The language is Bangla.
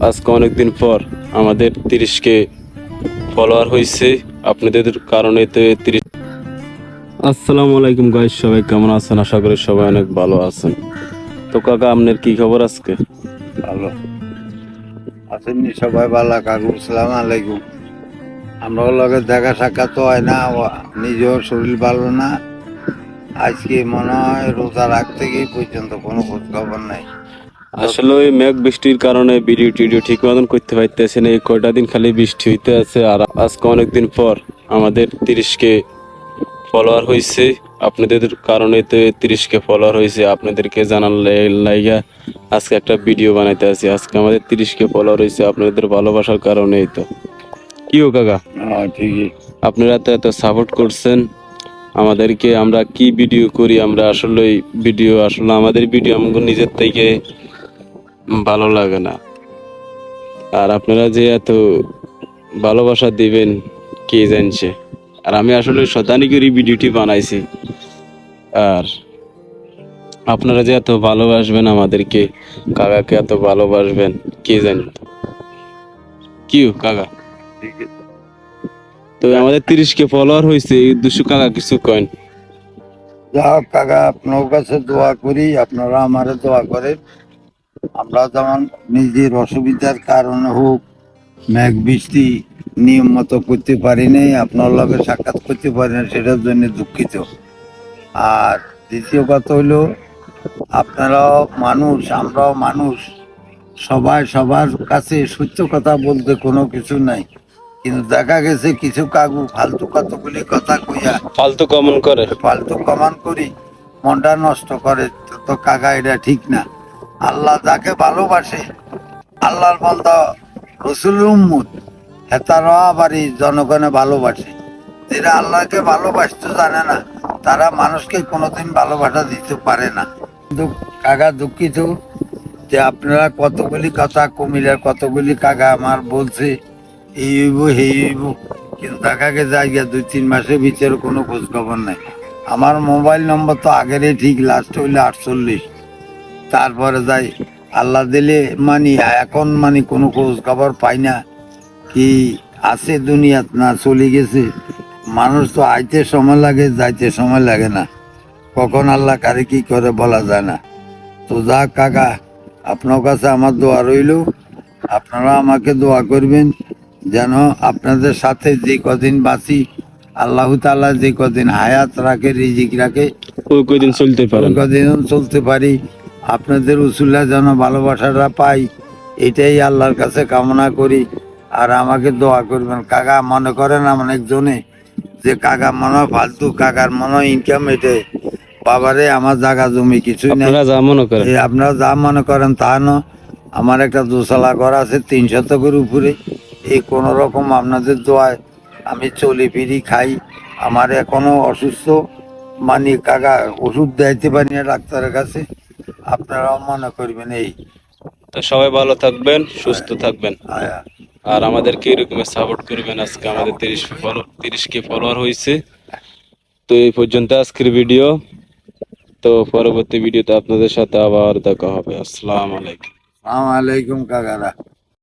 আজকে অনেকদিন পর আমাদের 30কে ফলোয়ার হয়েছে আপনাদের কারণে। তো 30। আসসালামু আলাইকুম গাইস, সবাই কেমন আছেন? আশা করি সবাই অনেক ভালো আছেন। তো কাকা, আপনার কি খবর আজকে? ভালো আছেন নি সবাই? ভালো কাকু, সালাম আলাইকুম। আমরা লগে দেখা সাক্ষাৎ তো হয় না, নিজেও শরীর ভালো না। আজকে মনে হয় রোজা রাখতে গিয়ে পর্যন্ত কোনো খোঁজ খবর নাই। আসলে ওই মেঘ বৃষ্টির কারণে ভিডিও টিডিও ঠিক মতন করতে পারতেছে না। এই কয়টা দিন খালি বৃষ্টি হইতে আছে। আর আজকে অনেকদিন পর আমাদের 30কে ফলোয়ার হয়েছে আপনাদের কারণে। তো 30কে ফলোয়ার হয়েছে আপনাদেরকে জানার লাইগা আজকে একটা ভিডিও বানাইতে আছি। আজকে আমাদের 30কে ফলোয়ার হয়েছে আপনাদের ভালোবাসার কারণেই। তো কি ও কাকা, ঠিকই। আপনারা তো এত সাপোর্ট করছেন আমাদেরকে। আমরা কি ভিডিও করি, আমরা আসলে ভিডিও আসলে আমাদের ভিডিও আমাদের নিজের থেকে ভালো লাগে না। আর আপনারা যে এত ভালোবাসা দিবেন কে জানছে। আর আমি আসলে শতানি করে ভিডিওটি বানাইছি। আর আপনারা যে এত ভালোবাসবেন আমাদেরকে, কাকাকে এত ভালোবাসবেন কে জানি। কি কাকা, ঠিকই। তো আমাদের 30কে ফলোয়ার হয়েছে, এই দুশো কাকা কিছু কয়েন। যা হোক কাকা, আপনার কাছে দোয়া করি, আপনারা আমারে দোয়া করেন। আমরা যেমন নিজের অসুবিধার কারণে হোক, মেঘ বৃষ্টি নিয়ম মতো করতে পারি নাই, আপনার লগে সাক্ষাৎ করতে পারি না, সেটার জন্য দুঃখিত। আর দ্বিতীয় কথা হইল, আপনারাও মানুষ, আমরাও মানুষ, সবাই সবার কাছে সত্য কথা বলতে কোনো কিছু নাই। কিন্তু দেখা গেছে কিছু কাকু ফালতু কতগুলি কথা কইয়া ফালতু কমন করে। ফালতু কমান করি মনটা নষ্ট করে। তো কাকা, এটা ঠিক না। আল্লাহ যাকে ভালোবাসে, আল্লাহর বান্দা রসুল উম্মত, হেতারা আবার এই জনগণে ভালোবাসে। যারা আল্লাহকে ভালোবাসতে জানে না, তারা মানুষকে কোনোদিন ভালোবাসা দিতে পারে না। কিন্তু কাকা, দুঃখিত যে আপনারা কতগুলি কথা, কুমিল্লার কতগুলি কাকা আমার বলছে এই হইব সেই হইব, কিন্তু দেখা গেছে আজকে 2-3 মাসের ভিতরে কোনো খোঁজ খবর নাই। আমার মোবাইল নম্বর তো আগেরই ঠিক, লাস্ট হইলে 48, তারপরে যাই আল্লাহ দিলে মানি, এখন মানি কোনো খোঁজ খবর পাই না। কি আছে দুনিয়াত না চলে গেছে? মানুষ তো আইতে সময় লাগে, যাইতে সময় লাগে না। কখন আল্লাহ কারে কি করে বলা যায় না। তো যাক কাকা, আপনার কাছে আমার দোয়া রইল। আপনারা আমাকে দোয়া করবেন যেন আপনাদের সাথে যে কদিন বাঁচি, আল্লাহ তাআলা যে কদিন হায়াত রাখে, রিজিক রাখে, ওই কয়দিন চলতে ওই পারেন। কদিন চলতে পারি। আপনাদের উসুল্লা যেন ভালোবাসাটা পাই, এটাই আল্লাহর কাছে কামনা করি। আর আমাকে দোয়া করবেন কাকা। মনে করেন অনেকজনে যে কাকা মনে হয় ফালতু, কাকার মনে হয় ইনকাম এটাই। বাবারে, আমার জায়গা জমি কিছুই নাই। আপনারা যা মনে করেন। আপনারা যা মনে করেন তা না। আমার একটা দোতলা ঘর আছে 3 শতকের উপরে। এই কোনো রকম আপনাদের দোয়ায় আমি চলি ফিরি, খাই। আমার এখনো অসুস্থ, মানে কাকা ওষুধ দিতে পারি না ডাক্তারের কাছে। আপনারাও মনে করবেন এই। তো সবাই ভালো থাকবেন, সুস্থ থাকবেন। আয়া, আর আমাদেরকে এরকম সাপোর্ট করবেন। আজকে আমাদের 30কে ফলোয়ার হয়েছে। তো এই পর্যন্ত আজকের ভিডিও। তো পরবর্তী ভিডিওতে আপনাদের সাথে আবার দেখা হবে। আসসালামু আলাইকুম। আসসালামু আলাইকুম কাকারা।